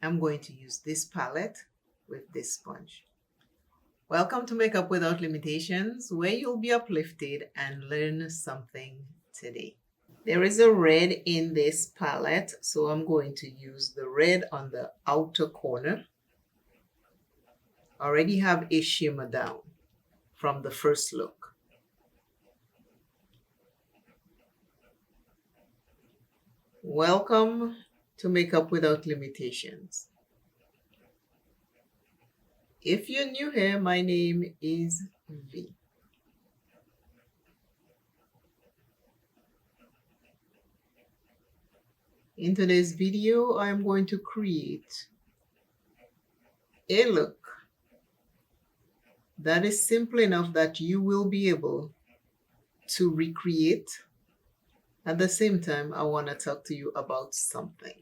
I'm going to use this palette with this sponge. Welcome to Makeup Without Limitations, where you'll be uplifted and learn something today. There is a red in this palette, so I'm going to use the red on the outer corner. I already have a shimmer down from the first look. Welcome to Makeup Without Limitations. If you're new here, my name is V. In today's video, I'm going to create a look that is simple enough that you will be able to recreate. At the same time, I want to talk to you about something.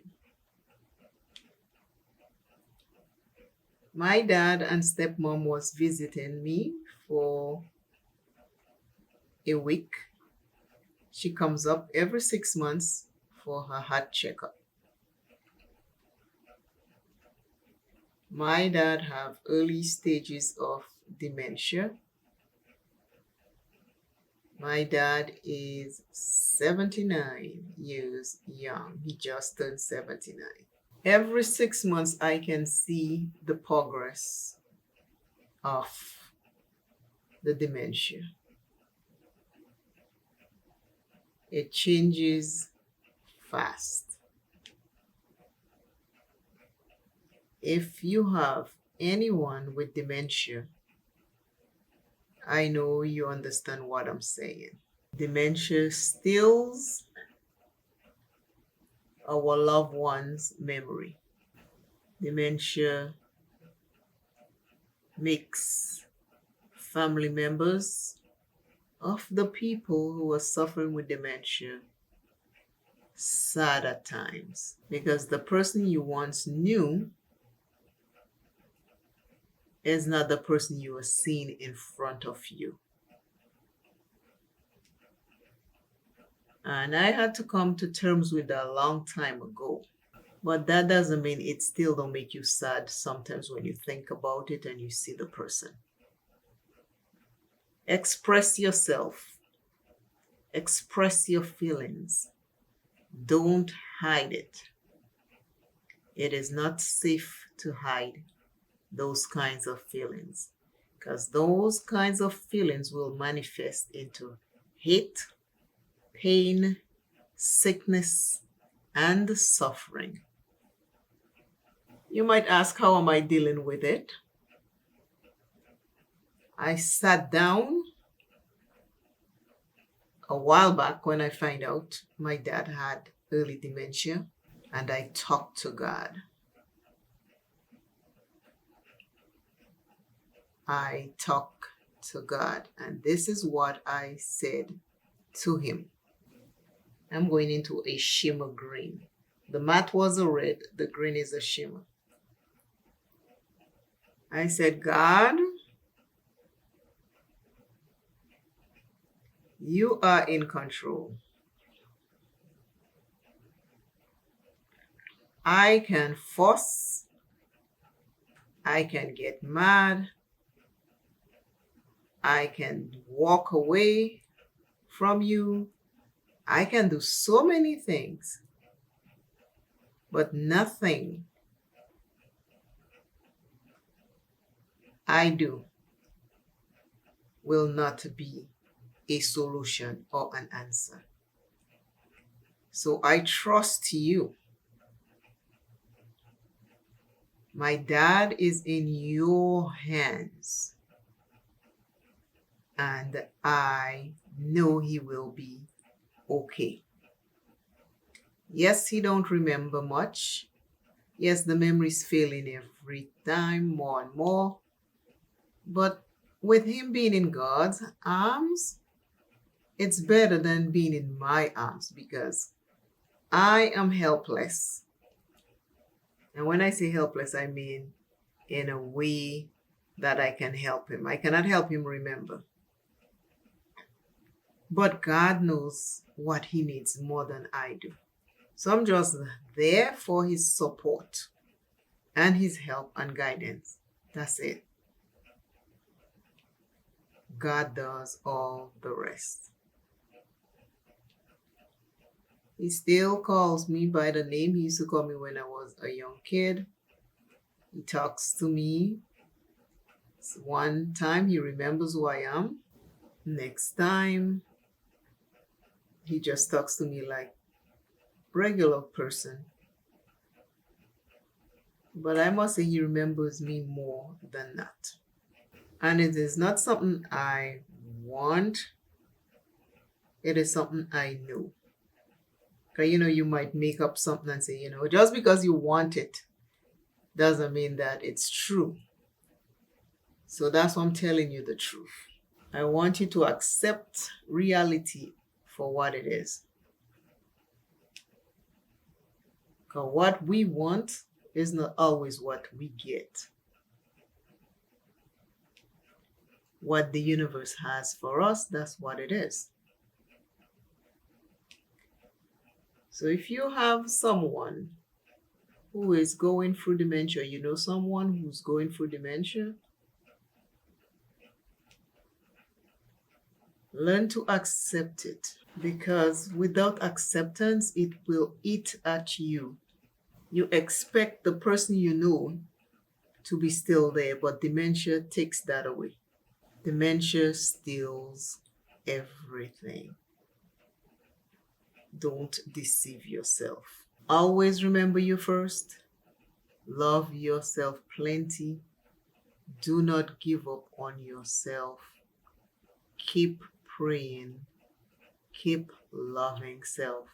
My dad and stepmom was visiting me for a week. She comes up every 6 months for her heart checkup. My dad have early stages of dementia. My dad is 79 years young. He just turned 79. Every 6 months, I can see the progress of the dementia. It changes fast. If you have anyone with dementia, I know you understand what I'm saying. Dementia steals our loved one's memory. Dementia makes family members of the people who are suffering with dementia sad at times, because the person you once knew is not the person you are seeing in front of you. And I had to come to terms with that a long time ago. But that doesn't mean it still don't make you sad sometimes when you think about it and you see the person. Express yourself. Express your feelings. Don't hide it. It is not safe to hide those kinds of feelings, because those kinds of feelings will manifest into hate, pain, sickness, and suffering. You might ask, how am I dealing with it? I sat down a while back when I found out my dad had early dementia, and I talked to God. I talk to God, and this is what I said to him. I'm going into a shimmer green. The matte was a red, the green is a shimmer. I said, God, you are in control. I can fuss, I can get mad, I can walk away from you. I can do so many things, but nothing I do will not be a solution or an answer. So I trust you. My dad is in your hands, and I know he will be okay. Yes, he don't remember much. Yes, the memory's failing every time, more and more. But with him being in God's arms, it's better than being in my arms, because I am helpless. And when I say helpless, I mean in a way that I can help him. I cannot help him remember. But God knows what he needs more than I do. So I'm just there for his support. and his help and guidance. That's it. God does all the rest. He still calls me by the name he used to call me when I was a young kid. He talks to me. One time he remembers who I am. Next time he just talks to me like regular person. But I must say he remembers me more than that. And it is not something I want. It is something I know. Because you might make up something and say, just because you want it doesn't mean that it's true. So that's why I'm telling you the truth. I want you to accept reality for what it is. Because what we want is not always what we get. What the universe has for us, that's what it is. So if you have someone who is going through dementia, someone who's going through dementia, learn to accept it, because without acceptance, it will eat at you. You expect the person you know to be still there, but dementia takes that away. Dementia steals everything. Don't deceive yourself. Always remember you first. Love yourself plenty. Do not give up on yourself. Keep praying. Keep loving self.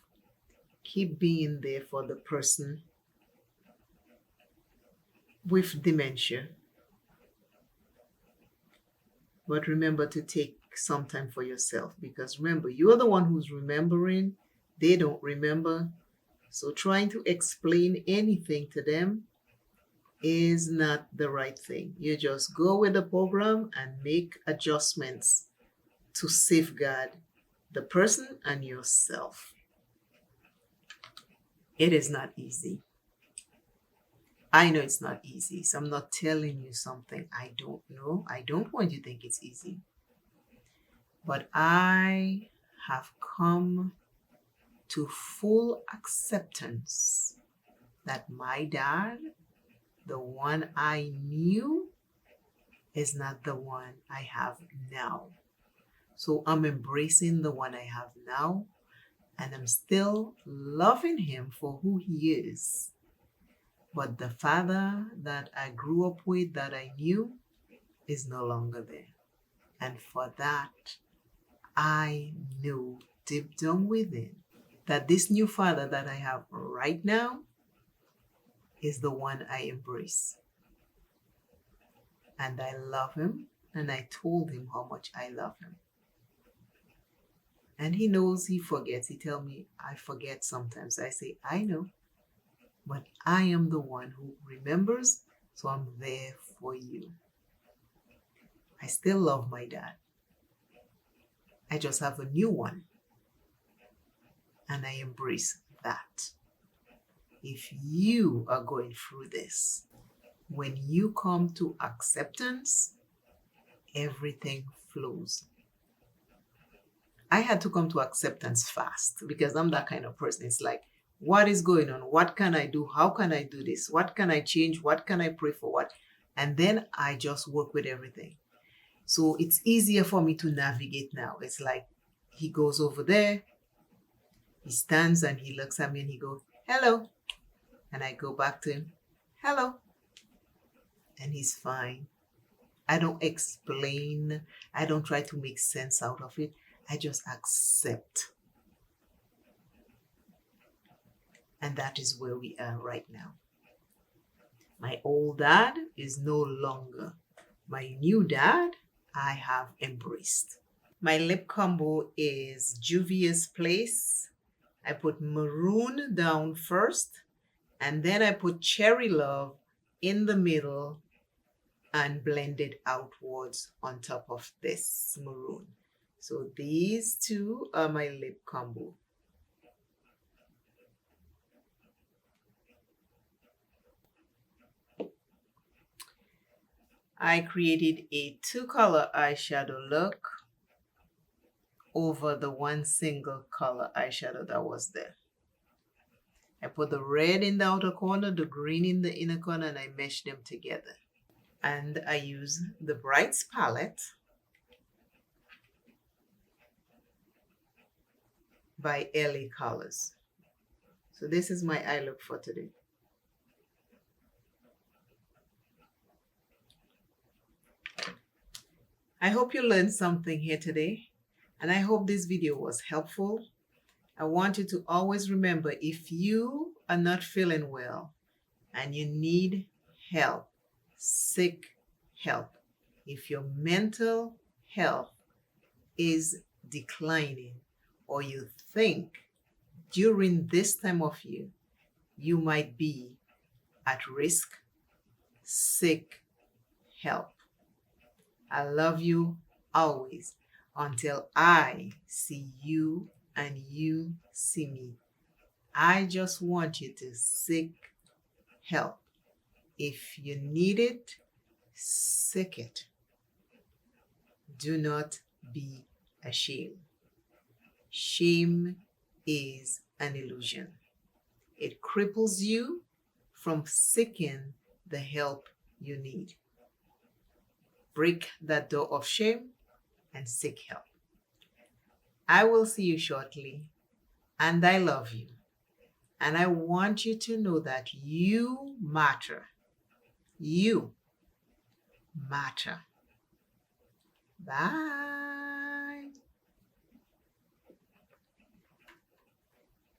Keep being there for the person with dementia. But remember to take some time for yourself, because remember, you're the one who's remembering. They don't remember. So trying to explain anything to them is not the right thing. You just go with the program and make adjustments to safeguard the person and yourself. It is not easy. I know it's not easy, so I'm not telling you something I don't know. I don't want you to think it's easy. But I have come to full acceptance that my dad, the one I knew, is not the one I have now. So I'm embracing the one I have now, and I'm still loving him for who he is. But the father that I grew up with, that I knew, is no longer there. And for that, I know deep down within that this new father that I have right now is the one I embrace. And I love him, and I told him how much I love him. And he knows he forgets. He tells me I forget sometimes. I say, I know. But I am the one who remembers, so I'm there for you. I still love my dad. I just have a new one. And I embrace that. If you are going through this, when you come to acceptance, everything flows. I had to come to acceptance fast, because I'm that kind of person. It's like, what is going on? What can I do? How can I do this? What can I change? What can I pray for? What? And then I just work with everything. So it's easier for me to navigate now. It's like he goes over there, he stands and he looks at me and he goes, hello. And I go back to him, hello. And he's fine. I don't explain. I don't try to make sense out of it. I just accept. And that is where we are right now. My old dad is no longer. My new dad, I have embraced. My lip combo is Juvia's Place. I put maroon down first, and then I put Cherry Love in the middle and blend it outwards on top of this maroon. So these two are my lip combo. I created a 2-color eyeshadow look over the one single color eyeshadow that was there. I put the red in the outer corner, the green in the inner corner, and I meshed them together. And I use the Brights palette by LA Colors. So this is my eye look for today. I hope you learned something here today, and I hope this video was helpful. I want you to always remember, if you are not feeling well and you need help, seek help. If your mental health is declining, or you think during this time of year you might be at risk, seek help. I love you always until I see you and you see me. I just want you to seek help. If you need it, seek it. Do not be ashamed. Shame is an illusion. It cripples you from seeking the help you need. Break that door of shame and seek help. I will see you shortly, and I love you. And I want you to know that you matter. You matter. Bye.